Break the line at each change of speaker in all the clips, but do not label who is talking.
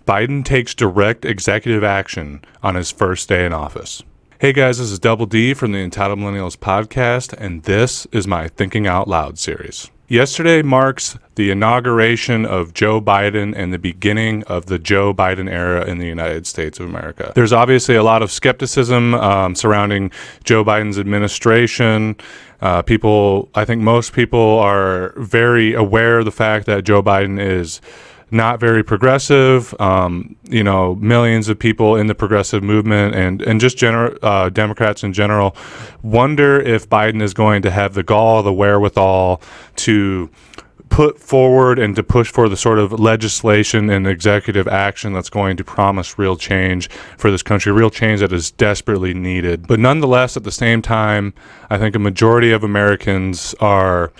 Biden takes direct executive action on his first day in office. Hey guys, this is Double D from the Entitled Millennials podcast, and this is my Thinking Out Loud series. Yesterday marks the inauguration of Joe Biden and the beginning of the Joe Biden era in the United States of America. There's obviously a lot of skepticism surrounding Joe Biden's administration. I think most people are very aware of the fact that Joe Biden is not very progressive. Millions of people in the progressive movement and just Democrats in general wonder if Biden is going to have the gall, the wherewithal to put forward and to push for the sort of legislation and executive action that's going to promise real change for this country, real change that is desperately needed. But nonetheless, at the same time, I think a majority of Americans are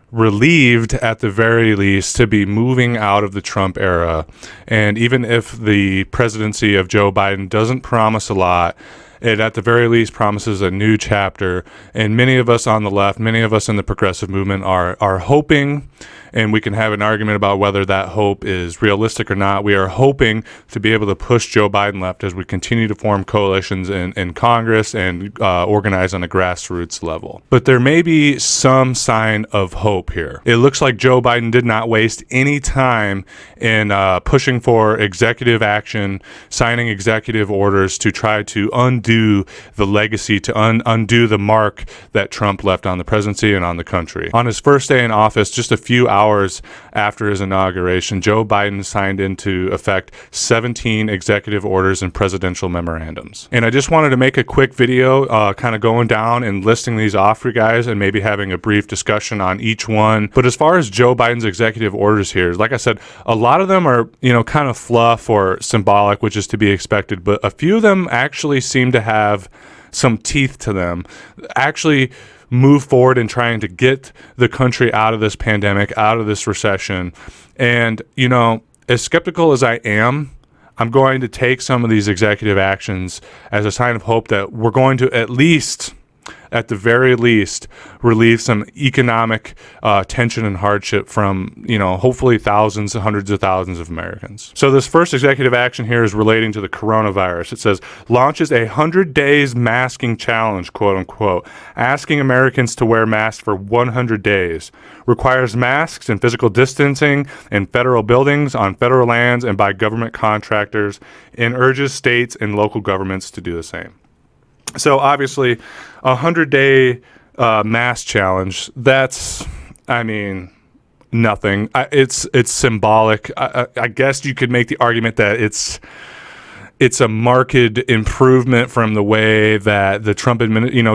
relieved, at the very least, to be moving out of the Trump era. And even if the presidency of Joe Biden doesn't promise a lot, it at the very least promises a new chapter. And many of us on the left, many of us in the progressive movement are hoping, and we can have an argument about whether that hope is realistic or not. We are hoping to be able to push Joe Biden left as we continue to form coalitions in Congress and organize on a grassroots level. But there may be some sign of hope here. It looks like Joe Biden did not waste any time in pushing for executive action, signing executive orders to try to undo the legacy, to undo the mark that Trump left on the presidency and on the country. On his first day in office, just a few hours after his inauguration, Joe Biden signed into effect 17 executive orders and presidential memorandums. And I just wanted to make a quick video kind of going down and listing these off for you guys and maybe having a brief discussion on each one. But as far as Joe Biden's executive orders here, like I said, a lot of them are, kind of fluff or symbolic, which is to be expected, but a few of them actually seem to have some teeth to them, actually move forward in trying to get the country out of this pandemic, out of this recession. And, as skeptical as I am, I'm going to take some of these executive actions as a sign of hope that we're going to at the very least, relieve some economic tension and hardship from, hopefully thousands, hundreds of thousands of Americans. So this first executive action here is relating to the coronavirus. It says, launches a 100 days masking challenge, quote unquote, asking Americans to wear masks for 100 days, requires masks and physical distancing in federal buildings, on federal lands, and by government contractors, and urges states and local governments to do the same. So obviously, 100-day mask challenge, that's, nothing. It's symbolic. I guess you could make the argument that it's a marked improvement from the way that the Trump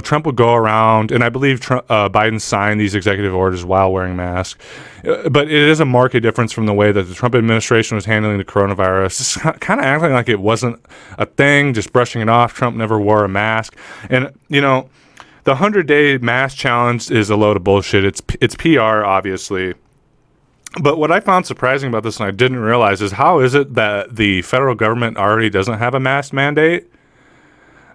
Trump would go around, and I believe Biden signed these executive orders while wearing masks. But it is a marked difference from the way that the Trump administration was handling the coronavirus, just kind of acting like it wasn't a thing, just brushing it off. Trump never wore a mask. And, the 100-day mask challenge is a load of bullshit. It's PR, obviously. But what I found surprising about this, and I didn't realize, is how is it that the federal government already doesn't have a mask mandate?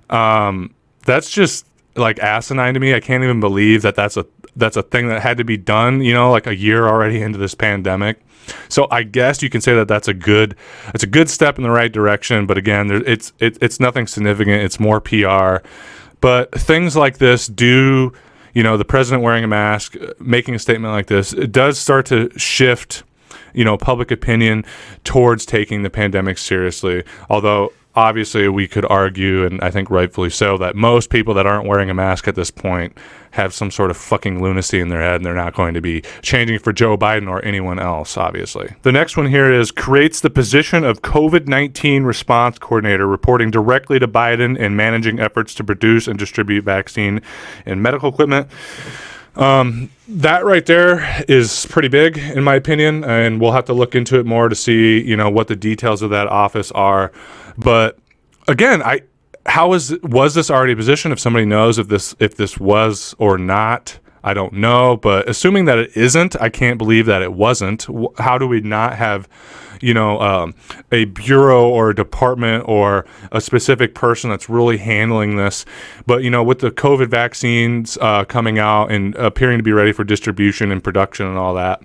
That's just like asinine to me. I can't even believe that that's a thing that had to be done, like a year already into this pandemic. So I guess you can say that it's a good step in the right direction. But again, it's nothing significant. It's more PR. But things like this do, the president wearing a mask, making a statement like this, it does start to shift, public opinion towards taking the pandemic seriously. Although, obviously, we could argue, and I think rightfully so, that most people that aren't wearing a mask at this point have some sort of fucking lunacy in their head, and they're not going to be changing for Joe Biden or anyone else, obviously. The next one here is creates the position of COVID-19 response coordinator, reporting directly to Biden and managing efforts to produce and distribute vaccine and medical equipment. That right there is pretty big, in my opinion, and we'll have to look into it more to see, what the details of that office are. But again, was this already a position? If somebody knows if this was or not, I don't know. But assuming that it isn't, I can't believe that it wasn't. How do we not have, a bureau or a department or a specific person that's really handling this? But, with the COVID vaccines coming out and appearing to be ready for distribution and production and all that,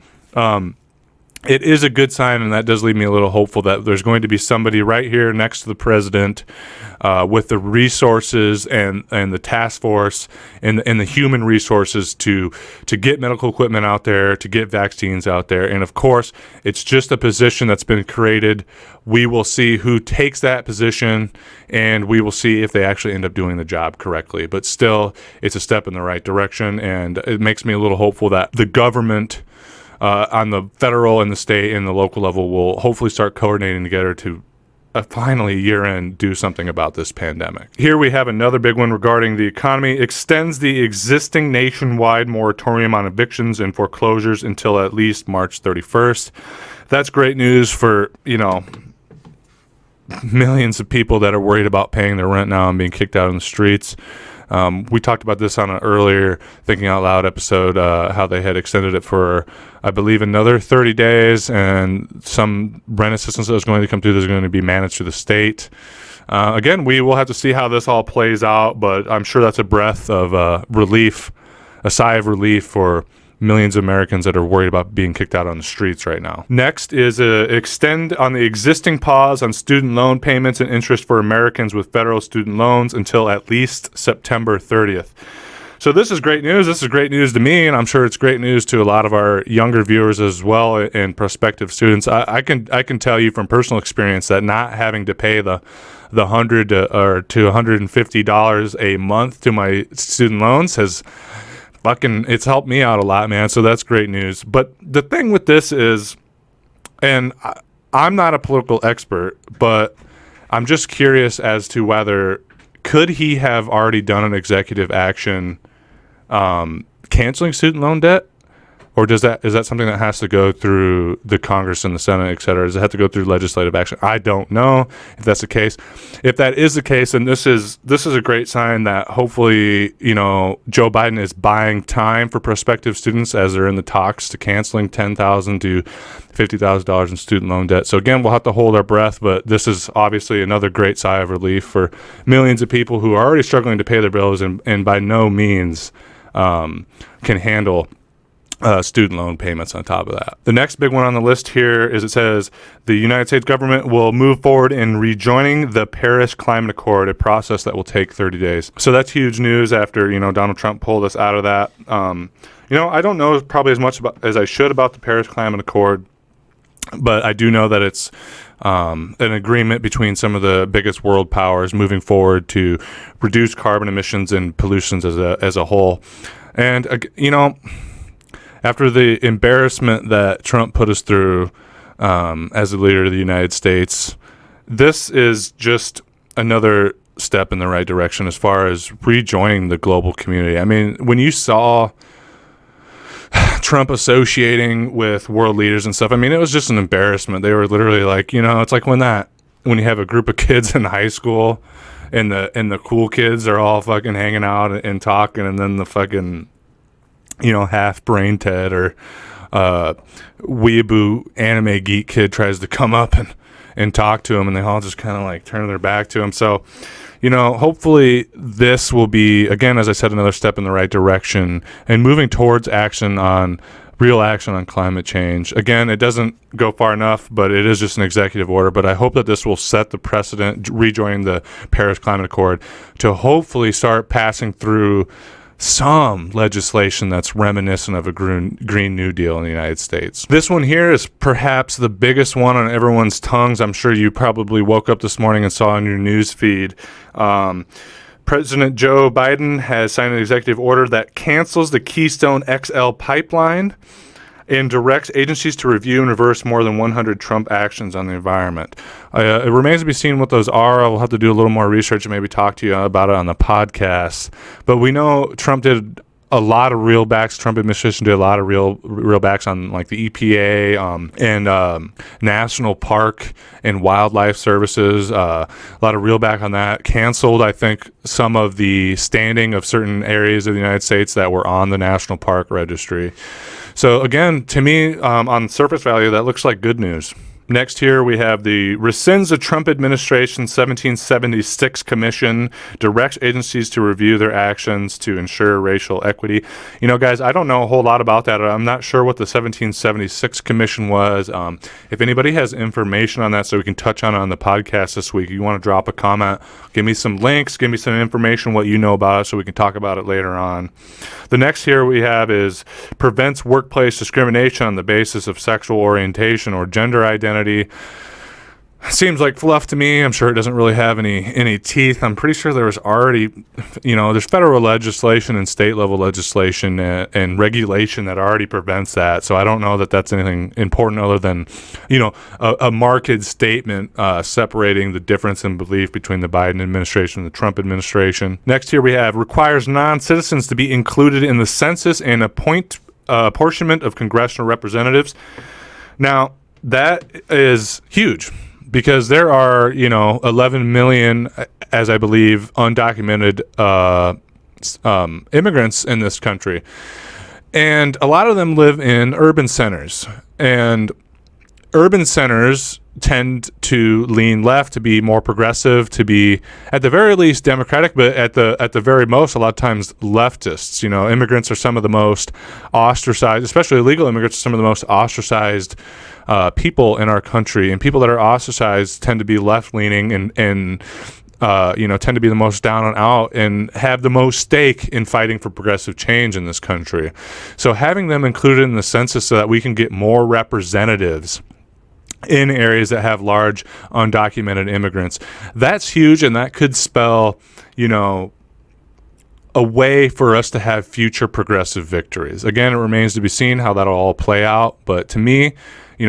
it is a good sign, and that does leave me a little hopeful that there's going to be somebody right here next to the president with the resources and the task force and the human resources to get medical equipment out there, to get vaccines out there. And of course, it's just a position that's been created. We will see who takes that position, and we will see if they actually end up doing the job correctly. But still, it's a step in the right direction, and it makes me a little hopeful that the government on the federal and the state and the local level will hopefully start coordinating together to finally year-end do something about this pandemic. Here we have another big one regarding the economy. Extends the existing nationwide moratorium on evictions and foreclosures until at least March 31st. That's great news for, millions of people that are worried about paying their rent now and being kicked out on the streets. We talked about this on an earlier Thinking Out Loud episode, how they had extended it for, I believe, another 30 days, and some rent assistance that was going to come through that's going to be managed through the state. Again, we will have to see how this all plays out, but I'm sure that's a breath of relief, a sigh of relief for millions of Americans that are worried about being kicked out on the streets right now. Next is extend on the existing pause on student loan payments and interest for Americans with federal student loans until at least September 30th. So this is great news. This is great news to me, and I'm sure it's great news to a lot of our younger viewers as well and prospective students. I can tell you from personal experience that not having to pay the $100 to $150 a month to my student loans has it's helped me out a lot, man. So that's great news. But the thing with this is, and I'm not a political expert, but I'm just curious as to whether could he have already done an executive action canceling student loan debt? Or is that something that has to go through the Congress and the Senate, et cetera? Does it have to go through legislative action? I don't know if that's the case. If that is the case, then this is a great sign that hopefully, Joe Biden is buying time for prospective students as they're in the talks to canceling $10,000 to $50,000 in student loan debt. So again, we'll have to hold our breath, but this is obviously another great sigh of relief for millions of people who are already struggling to pay their bills and by no means can handle student loan payments on top of that. The next big one on the list here is it says the United States government will move forward in rejoining the Paris Climate Accord, a process that will take 30 days. So that's huge news after, Donald Trump pulled us out of that. I don't know probably as much as I should about the Paris Climate Accord, but I do know that it's an agreement between some of the biggest world powers moving forward to reduce carbon emissions and pollutions as a whole. And, after the embarrassment that Trump put us through as the leader of the United States, this is just another step in the right direction as far as rejoining the global community. I mean, when you saw Trump associating with world leaders and stuff, I mean, it was just an embarrassment. They were literally like, it's like when you have a group of kids in high school and the cool kids are all fucking hanging out and talking, and then the fucking half brain Ted or weeaboo anime geek kid tries to come up and talk to him, and they all just kind of like turn their back to him. So, hopefully this will be, again, as I said, another step in the right direction and moving towards real action on climate change. Again, it doesn't go far enough, but it is just an executive order. But I hope that this will set the precedent, rejoining the Paris Climate Accord, to hopefully start passing through some legislation that's reminiscent of a Green New Deal in the United States. This one here is perhaps the biggest one on everyone's tongues. I'm sure you probably woke up this morning and saw on your news feed. President Joe Biden has signed an executive order that cancels the Keystone XL pipeline and directs agencies to review and reverse more than 100 Trump actions on the environment. It remains to be seen what those are. I will have to do a little more research and maybe talk to you about it on the podcast. But we know Trump did a lot of reelbacks. Trump administration did a lot of reelbacks on like the EPA and National Park and Wildlife Services. A lot of reelback on that. Canceled, I think, some of the standing of certain areas of the United States that were on the National Park Registry. So again, to me, on surface value, that looks like good news. Next here we have the rescinds the Trump administration 1776 commission, directs agencies to review their actions to ensure racial equity. You know, guys, I don't know a whole lot about that. I'm not sure what the 1776 commission was. If anybody has information on that so we can touch on it on the podcast this week, you want to drop a comment, give me some links, give me some information, what you know about it, so we can talk about it later on. The next here we have is prevents workplace discrimination on the basis of sexual orientation or gender identity. Seems like fluff to me. I'm sure it doesn't really have any teeth. I'm pretty sure there was already, there's federal legislation and state level legislation and regulation that already prevents that. So I don't know that that's anything important other than, a marked statement separating the difference in belief between the Biden administration and the Trump administration. Next here we have requires non-citizens to be included in the census and apportionment of congressional representatives. Now, that is huge, because there are, 11 million, as I believe, undocumented immigrants in this country. And a lot of them live in urban centers. And urban centers tend to lean left, to be more progressive, to be, at the very least, democratic, but at the very most, a lot of times leftists. Immigrants are some of the most ostracized, especially illegal immigrants, are some of the most ostracized people in our country, and people that are ostracized tend to be left-leaning and tend to be the most down and out and have the most stake in fighting for progressive change in this country. So having them included in the census so that we can get more representatives in areas that have large undocumented immigrants, that's huge, and that could spell, a way for us to have future progressive victories. Again, it remains to be seen how that'll all play out, but to me,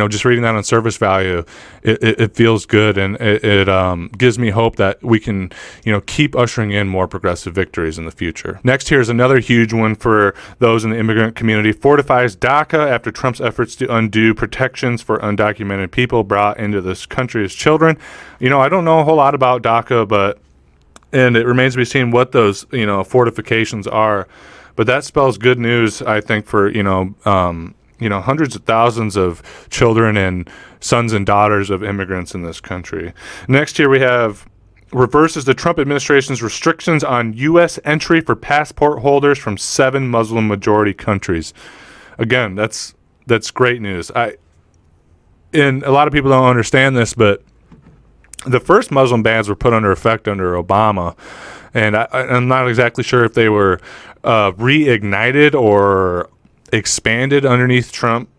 just reading that on surface value, it feels good, and it gives me hope that we can, keep ushering in more progressive victories in the future. Next here is another huge one for those in the immigrant community. Fortifies DACA after Trump's efforts to undo protections for undocumented people brought into this country as children. I don't know a whole lot about DACA, and it remains to be seen what those, fortifications are. But that spells good news, I think, for, hundreds of thousands of children and sons and daughters of immigrants in this country. Next here we have reverses the Trump administration's restrictions on U.S. entry for passport holders from 7 Muslim majority countries. Again, that's great news. And a lot of people don't understand this, but the first Muslim bans were put under effect under Obama, and I'm not exactly sure if they were reignited or expanded underneath Trump.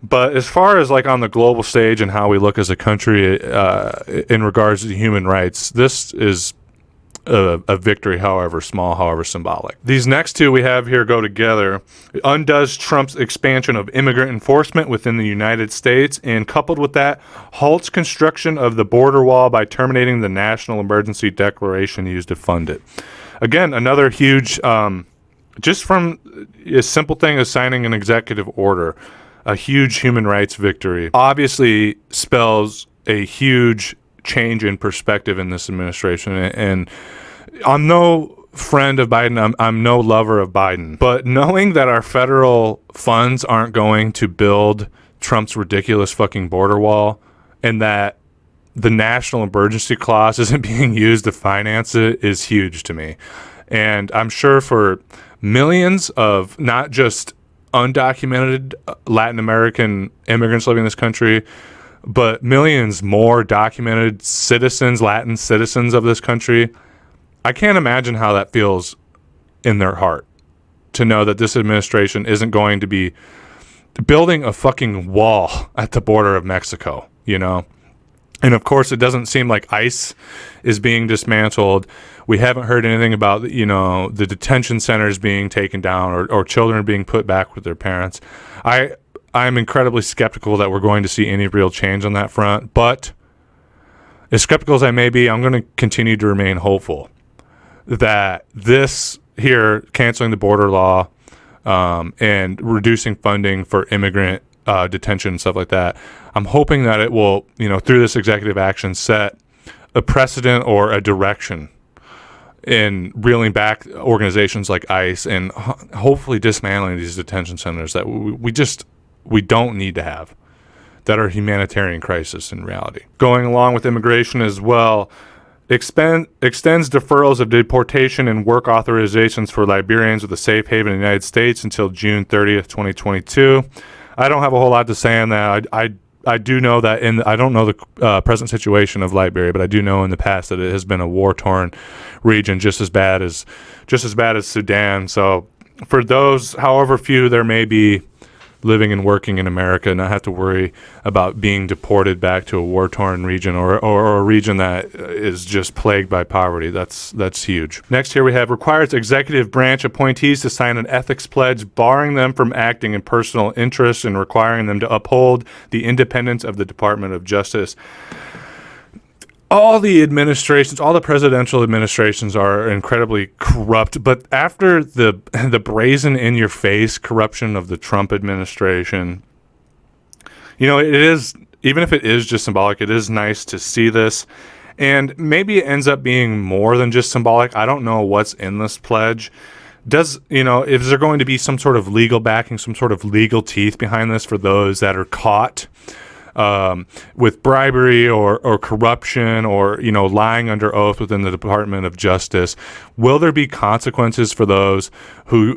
But as far as like on the global stage and how we look as a country in regards to human rights, this is a victory, however small, however symbolic. These next two we have here go together. It undoes Trump's expansion of immigrant enforcement within the United States, and coupled with that, halts construction of the border wall by terminating the national emergency declaration used to fund it. Again, another huge, just from a simple thing as signing an executive order, a huge human rights victory. Obviously spells a huge change in perspective in this administration, and I'm no friend of Biden. I'm no lover of Biden, but knowing that our federal funds aren't going to build Trump's ridiculous fucking border wall, and that the national emergency clause isn't being used to finance it, is huge to me. And I'm sure for millions of not just undocumented Latin American immigrants living in this country, but millions more documented citizens, Latin citizens of this country, I can't imagine how that feels in their heart to know that this administration isn't going to be building a fucking wall at the border of Mexico, And of course, it doesn't seem like ICE is being dismantled. We haven't heard anything about, the detention centers being taken down or children being put back with their parents. I'm incredibly skeptical that we're going to see any real change on that front. But as skeptical as I may be, I'm going to continue to remain hopeful that this here, canceling the border law and reducing funding for immigrant detention and stuff like that, I'm hoping that it will, through this executive action, set a precedent or a direction in reeling back organizations like ICE and hopefully dismantling these detention centers that we don't need to have. that are a humanitarian crisis in reality. Going along with immigration as well, extends deferrals of deportation and work authorizations for Liberians with a safe haven in the United States until June 30th, 2022. I don't have a whole lot to say on that. I do know that I don't know the present situation of Liberia, but I do know in the past that it has been a war-torn region, just as bad as Sudan. So for those, however few there may be living and working in America, not have to worry about being deported back to a war-torn region or a region that is just plagued by poverty. That's huge. Next here we have requires executive branch appointees to sign an ethics pledge barring them from acting in personal interest and requiring them to uphold the independence of the Department of Justice. All the presidential administrations are incredibly corrupt, but after the brazen in-your-face corruption of the Trump administration, it is, even if it is just symbolic, it is nice to see this. And maybe it ends up being more than just symbolic. I don't know what's in this pledge. Is there going to be some sort of legal backing, some sort of legal teeth behind this for those that are caught with bribery or corruption or lying under oath within the Department of Justice? Will there be consequences for those who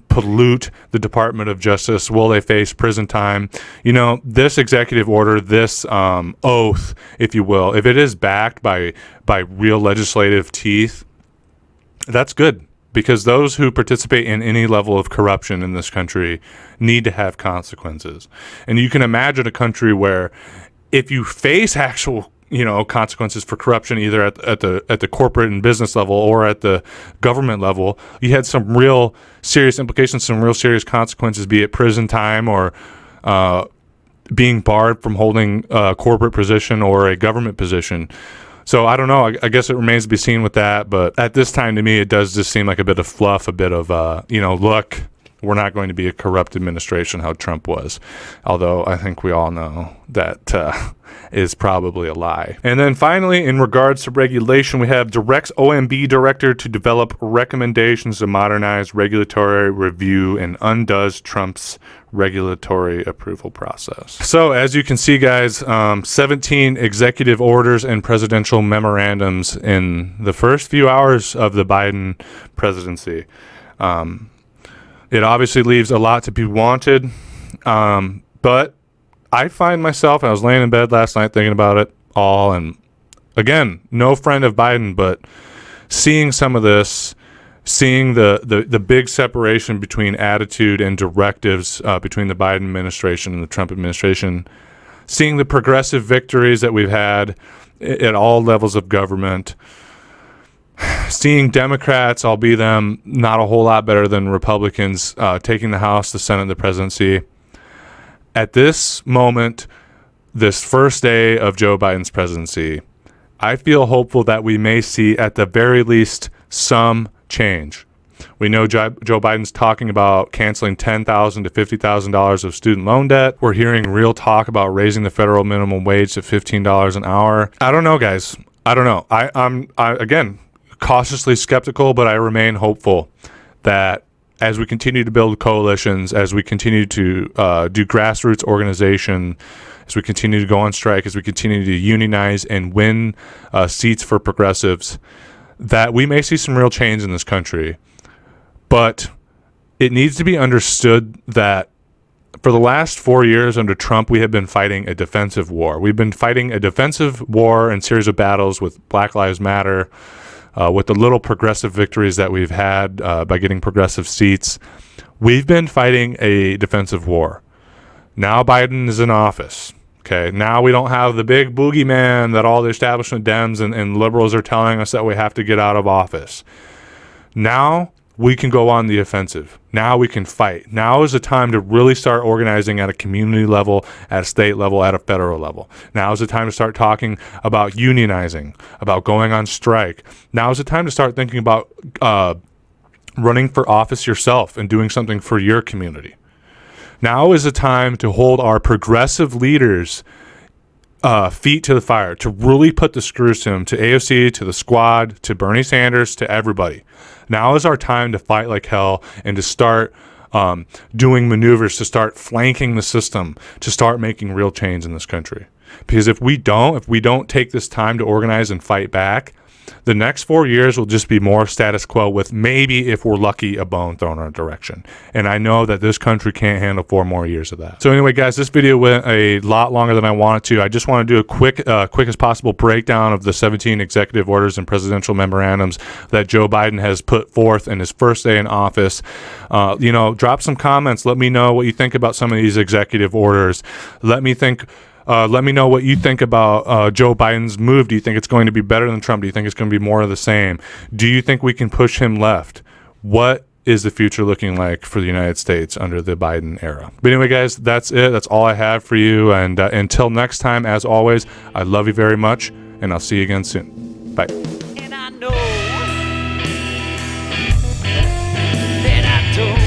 pollute the Department of Justice? Will they face prison time? This executive order, this oath, if you will, if it is backed by real legislative teeth, that's good. Because those who participate in any level of corruption in this country need to have consequences. And you can imagine a country where if you face actual, consequences for corruption, either at the corporate and business level or at the government level, you had some real serious implications, some real serious consequences, be it prison time or being barred from holding a corporate position or a government position. So I don't know. I guess it remains to be seen with that. But at this time, to me, it does just seem like a bit of fluff, a bit of, look, we're not going to be a corrupt administration how Trump was. Although I think we all know that is probably a lie. And then finally, in regards to regulation, we have directs OMB director to develop recommendations to modernize regulatory review and undoes Trump's regulatory approval process. So as you can see, guys, 17 executive orders and presidential memorandums in the first few hours of the Biden presidency. It obviously leaves a lot to be wanted, but I find myself, I was laying in bed last night thinking about it all, and again, no friend of Biden, but seeing some of this, seeing the big separation between attitude and directives between the Biden administration and the Trump administration, seeing the progressive victories that we've had at all levels of government, seeing Democrats, I'll be them, not a whole lot better than Republicans, taking the House, the Senate, the presidency. At this moment, this first day of Joe Biden's presidency, I feel hopeful that we may see at the very least some change. We know Joe Biden's talking about canceling $10,000 to $50,000 of student loan debt. We're hearing real talk about raising the federal minimum wage to $15 an hour. I don't know, guys. I don't know. I'm again, cautiously skeptical, but I remain hopeful that as we continue to build coalitions, as we continue to do grassroots organization, as we continue to go on strike, as we continue to unionize and win seats for progressives, that we may see some real change in this country. But it needs to be understood that for the last 4 years under Trump, we have been fighting a defensive war. We've been fighting a defensive war and series of battles with Black Lives Matter, with the little progressive victories that we've had by getting progressive seats. We've been fighting a defensive war. Now Biden is in office. Okay, now we don't have the big boogeyman that all the establishment Dems and liberals are telling us that we have to get out of office. Now we can go on the offensive. Now we can fight. Now is the time to really start organizing at a community level, at a state level, at a federal level. Now is the time to start talking about unionizing, about going on strike. Now is the time to start thinking about running for office yourself and doing something for your community. Now is the time to hold our progressive leaders' feet to the fire, to really put the screws to them, to AOC, to the squad, to Bernie Sanders, to everybody. Now is our time to fight like hell and to start doing maneuvers to start flanking the system, to start making real change in this country. Because if we don't take this time to organize and fight back, the next 4 years will just be more status quo with maybe, if we're lucky, a bone thrown in our direction. And I know that this country can't handle 4 more years of that. So anyway, guys, this video went a lot longer than I wanted to. I just want to do a quick as possible breakdown of the 17 executive orders and presidential memorandums that Joe Biden has put forth in his first day in office. Drop some comments. Let me know what you think about some of these executive orders. Let me know what you think about Joe Biden's move. Do you think it's going to be better than Trump? Do you think it's going to be more of the same? Do you think we can push him left? What is the future looking like for the United States under the Biden era? But anyway, guys, that's it. That's all I have for you. And until next time, as always, I love you very much, and I'll see you again soon. Bye.
And I know that I don't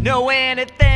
know anything.